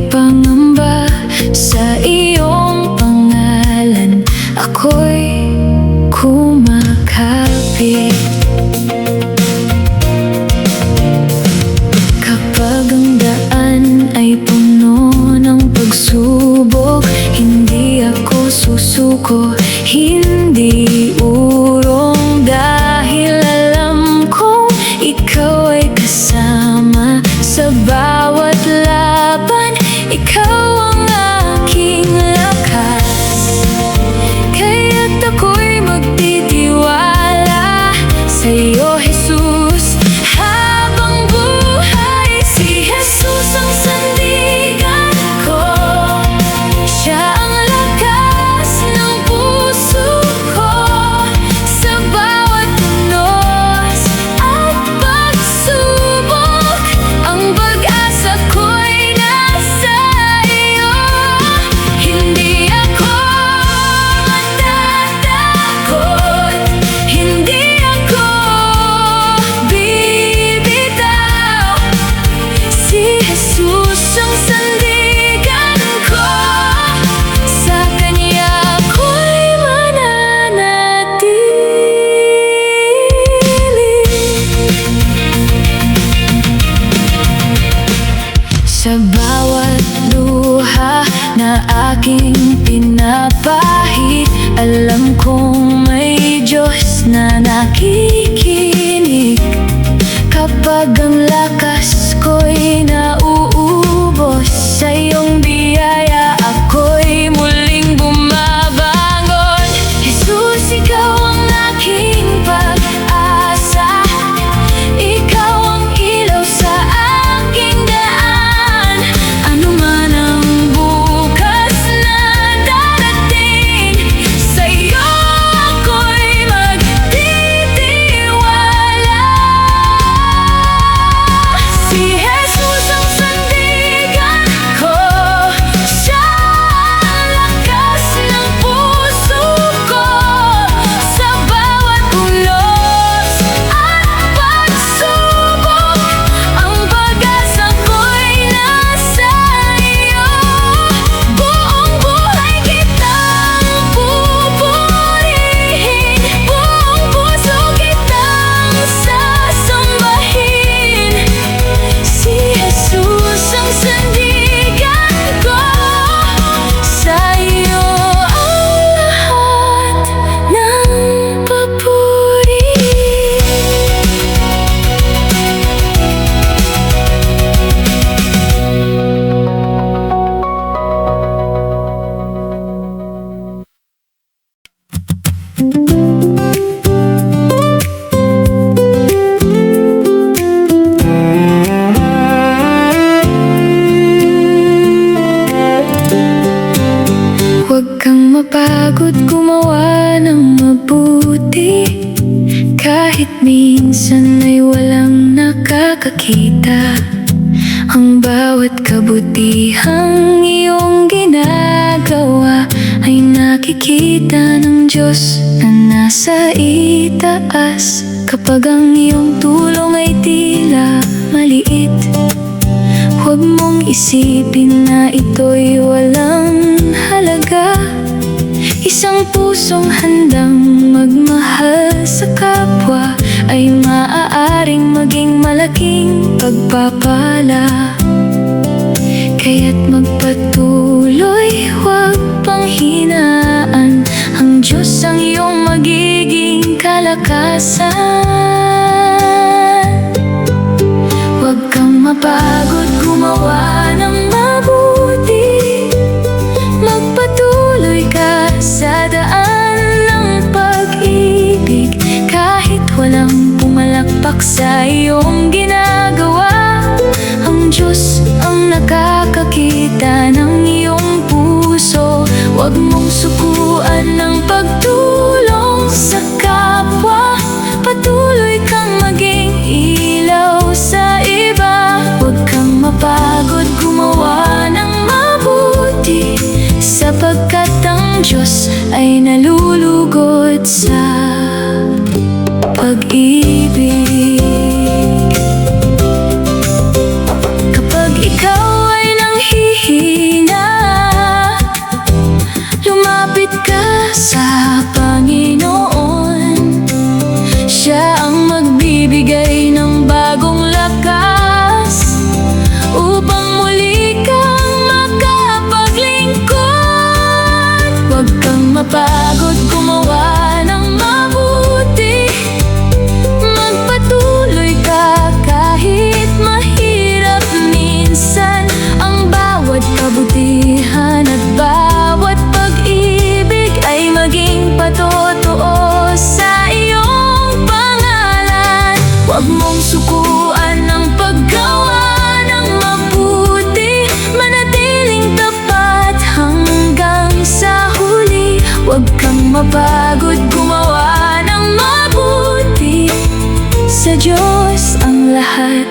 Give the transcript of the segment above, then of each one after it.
pangamba sa iyong pangalan, ako'y kumakapit. Kapag ang daan ay puno ng pagsubok, hindi ako susuko, hindi urong, dahil alam kong ikaw ay kasama sa bawat laban. Ikaw ang aking lakas, kaya't ako'y magtitiwala sa'yo, Jesus. Habang buhay, si Jesus ang sandigan ko. Siya ang lakas ng puso ko. Sa bawat unos at pagsubok, ang pag-asa ko'y nasa iyo. Hindi ako matatakot, hindi ako bibitaw. Si Jesus ang sandigan ko, sa Kanya ako'y mananatili. Sa bawat luha na aking pinapahid, alam kong may Diyos na nakikinig. Kapag ang lakas ko'y nauubos, sa iyong biyaya ako'y muling bumabangon. Jesus, ikaw ang aking pag-asa, ikaw ang ilaw sa aking daan. Ano man ang bukas na darating, sa'yo ako'y magtitiwala. Si Jesus ang sandigan ko, siya ang lakas ng puso ko. Sa bawat ulos at pagsubok, ang pag-asa ko'y nasa iyo. Buong buhay kitang pupurihin, buong puso kitang sasambahin. Si Jesus ang sandigan ko, sa iyo ang lahat ng papuri. Huwag kang mapagod gumawa ng mabuti, kahit minsan ay walang nakakakita. Ang bawat kabutihang iyong ginagawa ay nakikita ng Diyos na nasa itaas. Kapag ang iyong tulong ay tila maliit, huwag mong isipin na ito'y walang halaga. Isang pusong handang magmahal sa kapwa ay maaaring maging malaking pagpapala. Kaya't magpatuloy, huwag panghinaan, ang Diyos ang iyong magiging kalakasan. Huwag kang mapagod gumawa ng mabuti, magpatuloy ka sa daan ng pag-ibig. Kahit walang pumalakpak sa iyong ginagawa, ang Diyos ang nakakakita ng iyong puso. Huwag mong sukuan ng pagtulong sa kapwa, patuloy kang maging ilaw sa iba. Huwag kang mapagod gumawa ng mabuti, sapagkat ang Diyos ay nalulugod sa pag-ibig. mapagod gumawa ng mabuti. Sa Diyos ang lahat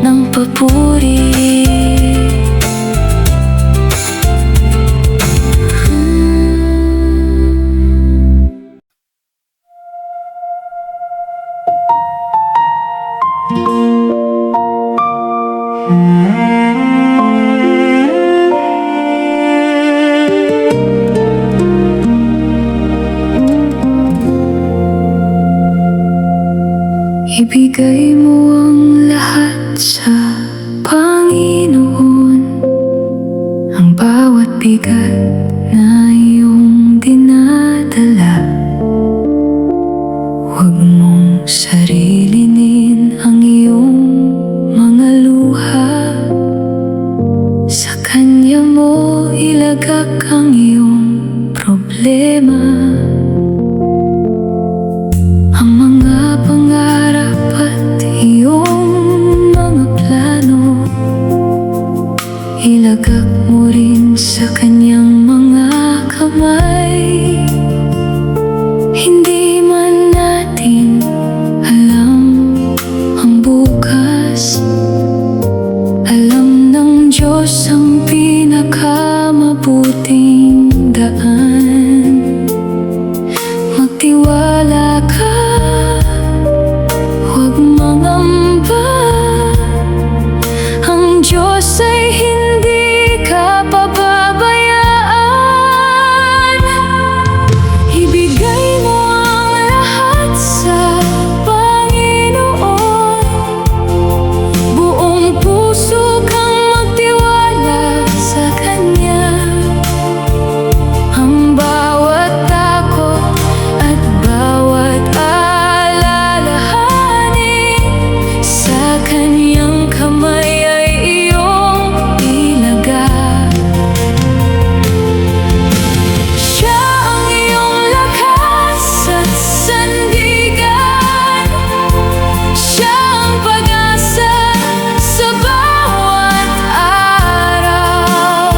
ng papuri. Ibigay mo ang lahat sa Panginoon, ang bawat bigat na iyong dinadala. Huwag mong sarilinin ang iyong mga luha. Sa Kanya mo ilagak ang iyong problema. Ang mga pangarap at iyong mga plano, ilagak mo rin sa Kanyang mga kamay. Hindi man natin alam ang bukas, alam ng Diyos ang pinakamabuting daan. Magtiwala ka, huwag mangamba. Ang Diyos ay hindi ka pababayaan. Ibigay mo ang lahat sa Panginoon. Buong puso kang magtiwala sa Kanya. Ang bawat takot at bawat alalahanin, sa Kanyang kamay ay iyong ilagak. Siya ang iyong lakas at sandigan. Siya ang pag-asa sa bawat araw.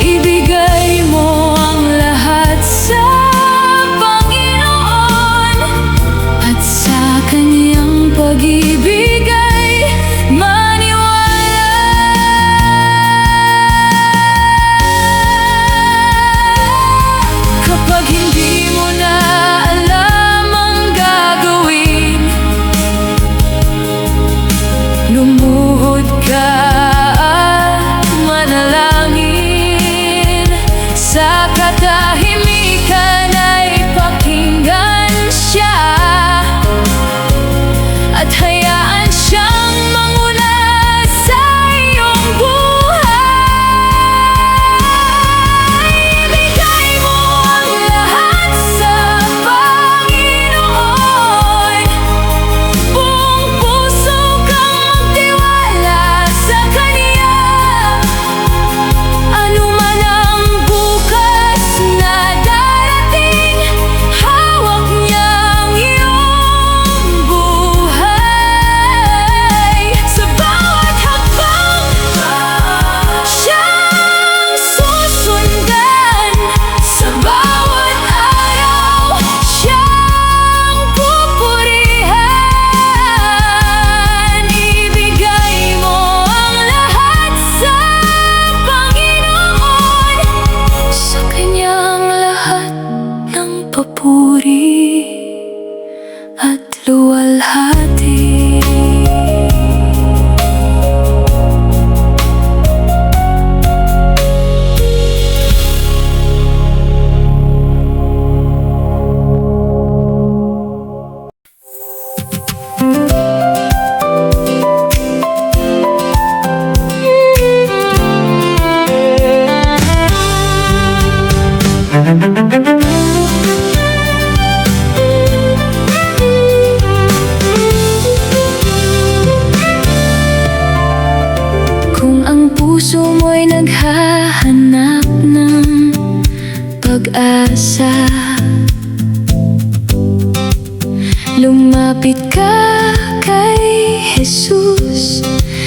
Ibigay mo ang lahat sa Panginoon, at sa Kanyang pag-ibig ay maniwala. Kapag hindi mo na alam ang gagawin, lumuhod ka at manalangin. Sa katahimikan ay pakinggan siya, at hayaan siyang manguna sa iyong buhay. Ibigay mo ang lahat sa Panginoon. Buong puso kang magtiwala sa Kanya. Ano man ang bukas na darating, hawak niya ang iyong buhay. Sa bawat hakbang, siyang susundan. Sa bawat araw, siyang pupurihan. Ibigay mo ang lahat sa Panginoon. Sa Kanyang lahat ng papuri at luwalhati. Kung ang puso mo'y naghahanap ng pag-asa, lumapit ka kay Jesus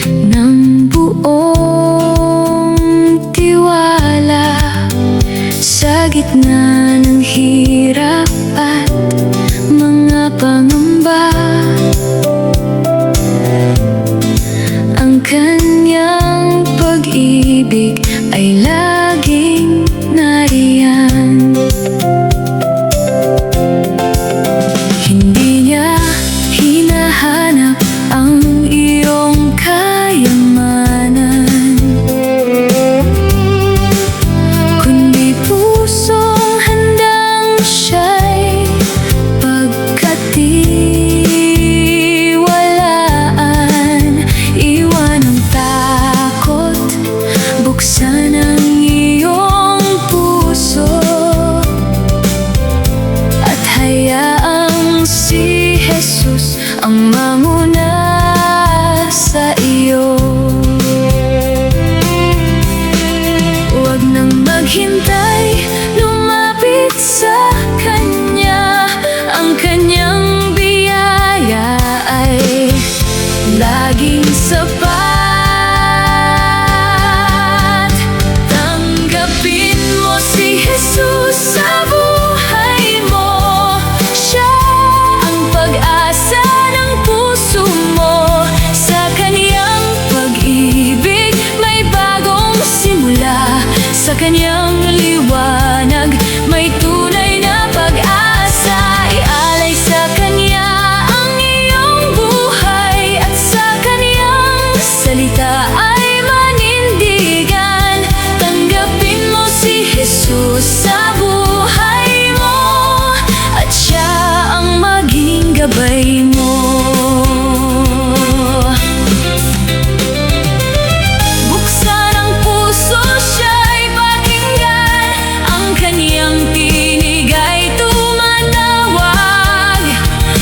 ng buong tiwala. Sa gitna pag-ibig ay laging nariyan. Hindi niya hinahanap ang iyong kayamanan, kundi pusong handang siya'y pagkatiwalaan. Iwan ang takot, buksan ang iyong puso, at hayaang si Jesus ang manguna sa iyo. Huwag nang maghintay, lumapit sa Kanya. Ang Kanyang biyaya ay laging sapat. Tanggapin mo si Jesus sa buhay mo. Siya ang pag-asa ng puso mo. Sa Kanyang pag-ibig may bagong simula. Sa Kanyang liwanag may tunay na pag-asa. Ialay sa Kanya ang iyong buhay, at sa Kanyang salita ay manindigan. Tanggapin mo si Jesus sa buhay mo, at Siya ang maging gabay mo. Buksan ang puso, siya'y pakinggan. Ang Kanyang tinig ay tumatawag.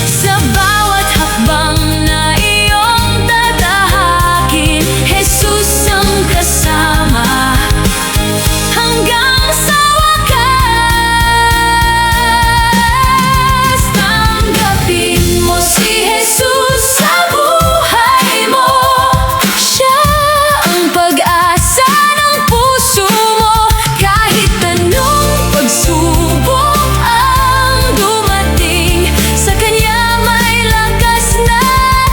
Sa bawat hakbang na iyong tatahakin, Jesus ang kasama hanggang sa wakas. Tanggapin mo si Jesus sa buhay mo. Siya ang pag-asa ng puso mo. Kahit anong pagsubok ang dumating, sa Kanya may lakas na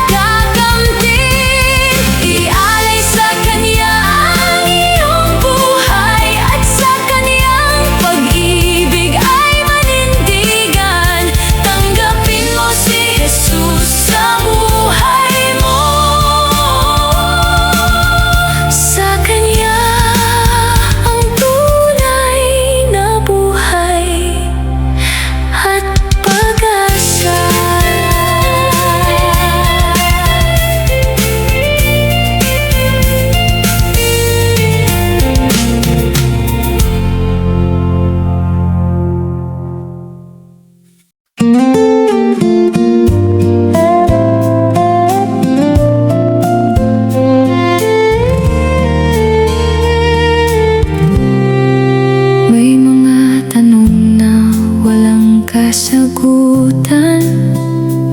kakamtin. Ialay sa Kanya ang iyong buhay, at sa Kanyang pag-ibig ay manindigan. Tanggapin mo si Jesus sa buhay mo. Sa Kanya ang tunay na buhay at pag-asa. May mga tanong na walang kasagutan.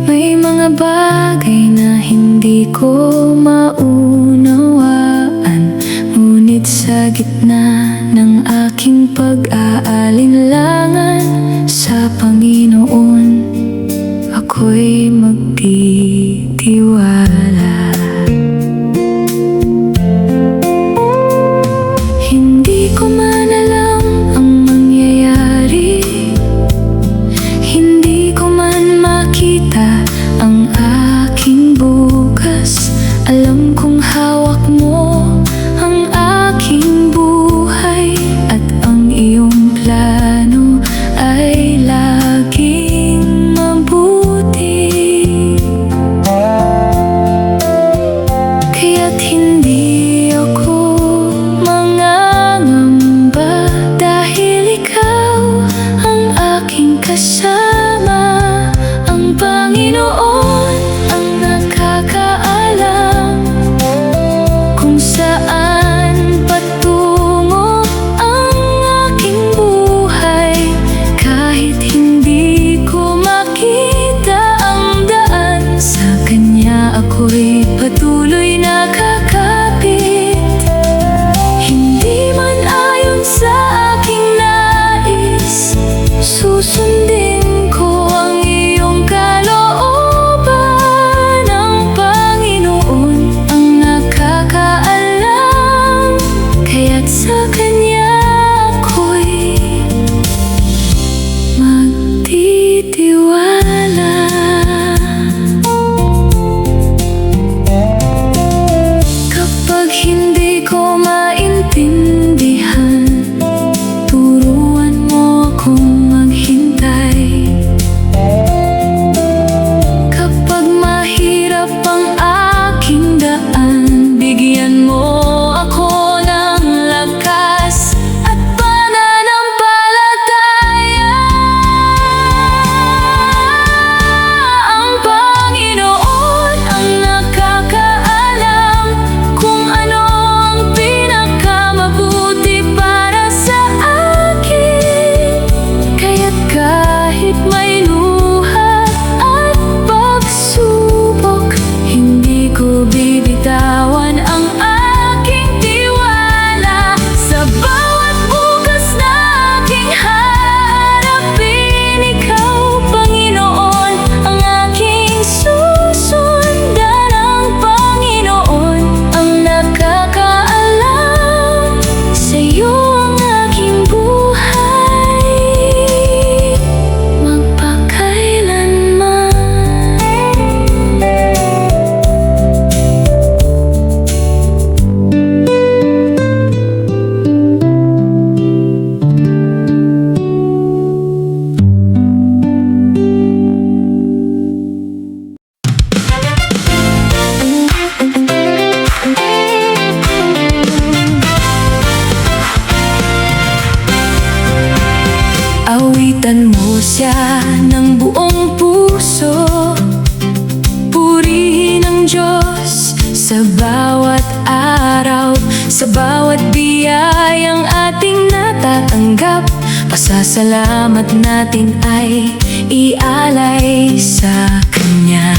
May mga bagay na hindi ko maunawaan. Ngunit sa gitna ng aking pag-aalinlangan, sa Panginoon ako'y magtitiwala. Hindi ko man alam ang mangyayari, hindi ko man makita ang aking bukas. Alam kong hawak mo ang aking buhay, at ang iyong plano ay laging mabuti. bawat biyayang ating natatanggap, pasasalamat natin ay ialay sa Kanya.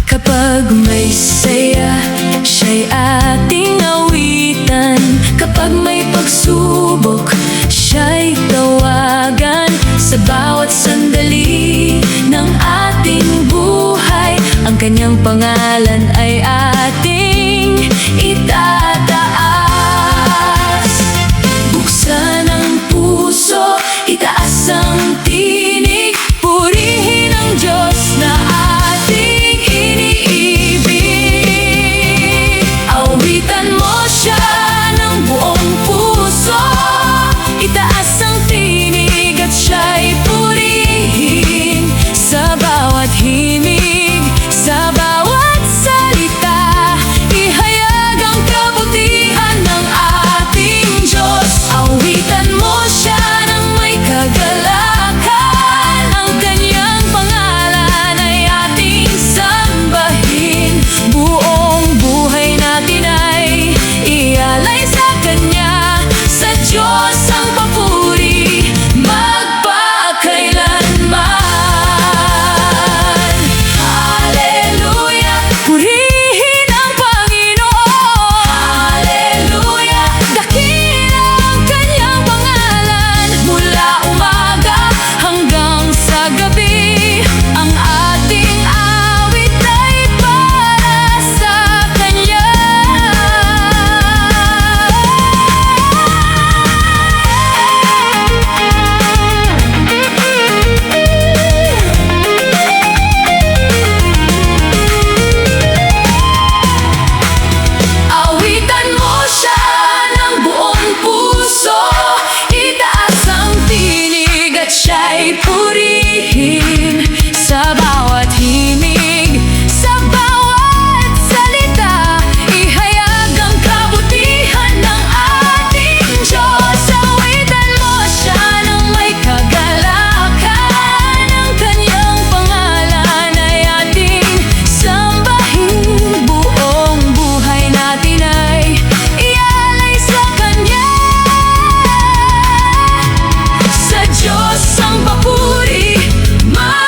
Kapag may saya, siya'y ating awitan. Kapag may pagsubok, siya'y tawagan. Sa bawat sandali ng ating buhay, ang Kanyang pangalan ay ating itataas. Buksan ang puso, itaas ang tinig, purihin ang Diyos na ating iniibig. Awitan mo siya ng buong puso, itaas ang tinig at siya'y purihin. Sa bawat himig, sa bawat salita, ihayag ang kabutihan ng ating Diyos. Awitan mo siya ng may kagalakan, ang Kanyang pangalan ay ating sambahin. Buong buhay natin ay ialay sa Kanya, sa Diyos ang papuri magpakailanman. Hallelujah, purihin ang Panginoon. Hallelujah, dakila ang Kanyang pangalan. Mula umaga hanggang sa gabi, ang ating awit ay para sa Kanya. Awitan mo siya ng buong puso, itaas ang tinig at siya'y purihin. Sa bawat himig, sa bawat salita, ihayag ang kabutihan ng ating Diyos. Awitan mo siya ng may kagalakan, ang Kanyang pangalan ay ating sambahin. Buong buhay natin ay ialay sa Kanya, sa Diyos ang papuri magpakailanman.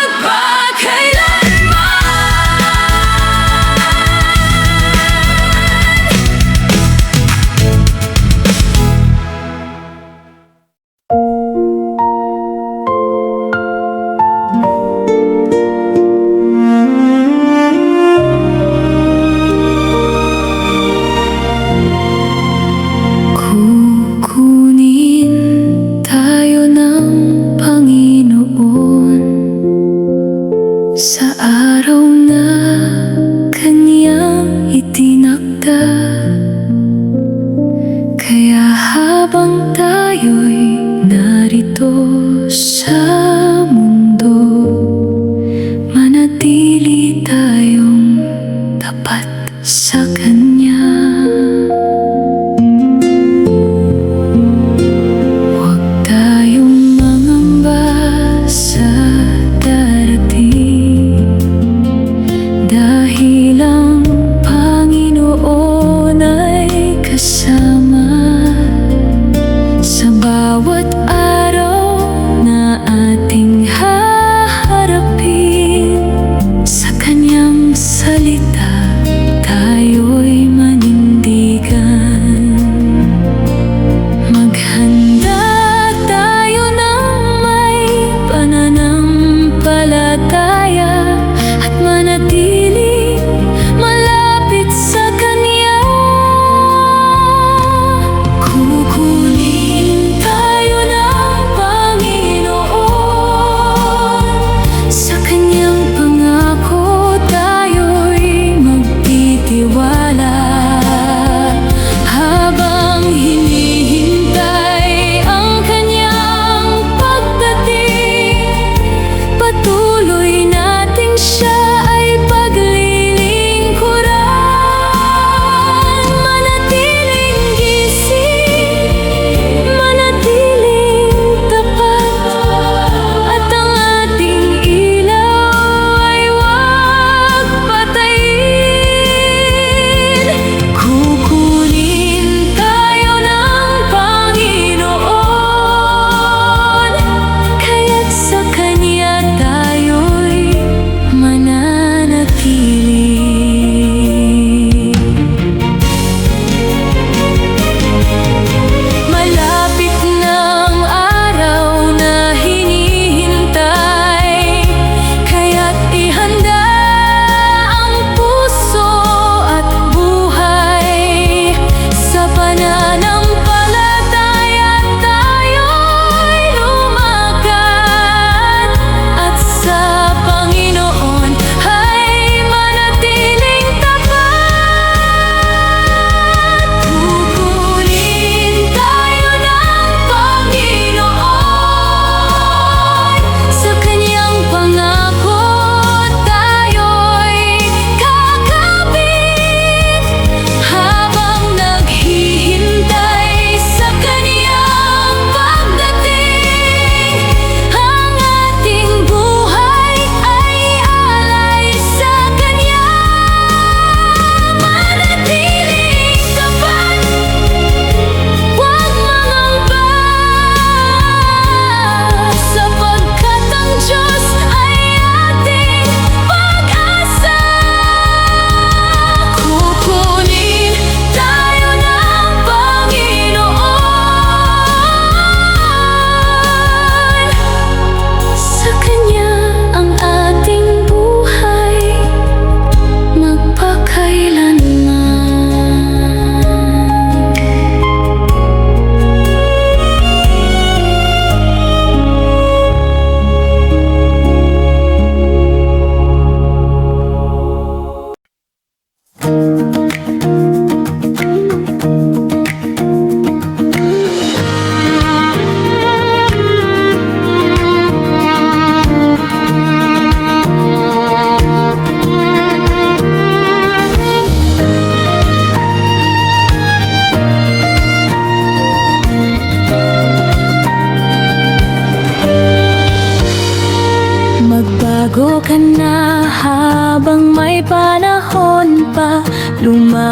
Kukunin tayo ng Panginoon sa araw na Kanyang itinakda. Kaya habang tayo'y narito sa mundo, manatili tayong tapat sa Kanya. Huwag tayong mangamba sa darating, dahil ang Panginoon ay kasama sa bawat araw na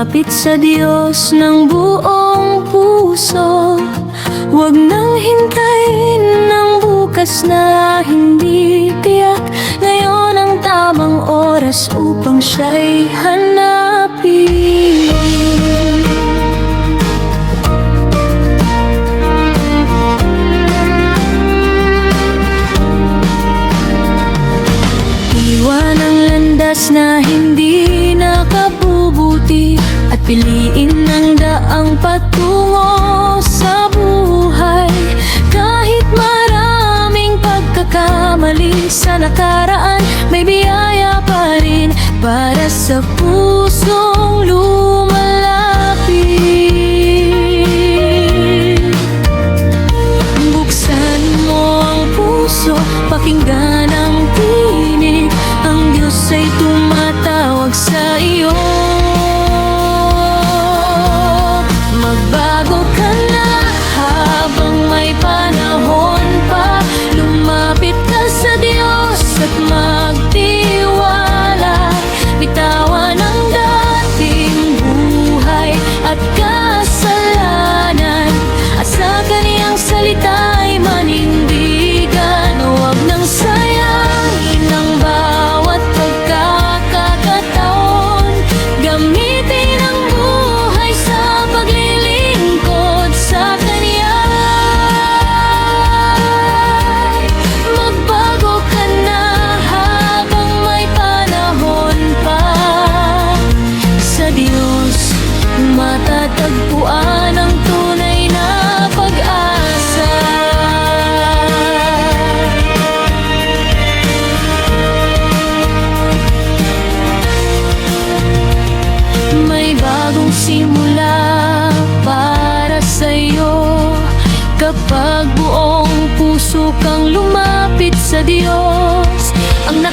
lumapit sa Diyos ng buong puso. Huwag nang hintayin ng bukas na hindi tiyak. Ngayon ang tamang oras upang siya'y hanapin. Iwan ang landas na hindi nakabubuti at piliin ang daang patungo sa buhay. Kahit maraming pagkakamali sa nakaraan, may biyaya pa rin para sa pusong lumalapit. Buksan mo ang puso, pakinggan ang tinig. Ang Diyos ay tumatawag sa iyo. Magbago ka na habang may panahon pa. Lumapit ka sa Diyos at magtiwala. Bitawan ang dating buhay at kasalanan, at sa kaniyang salita'y manindigan. Huwag nang sayangin ang bawat pagkakataon. Gamitin ang buhay sa paglilingkod sa Kaniya. Magbago ka na habang may panahon pa. Sa Diyos matatagpuan ang tunay na pag-asa. May bagong simula para sa'yo kapag buong puso kang lumapit sa Diyos. Ang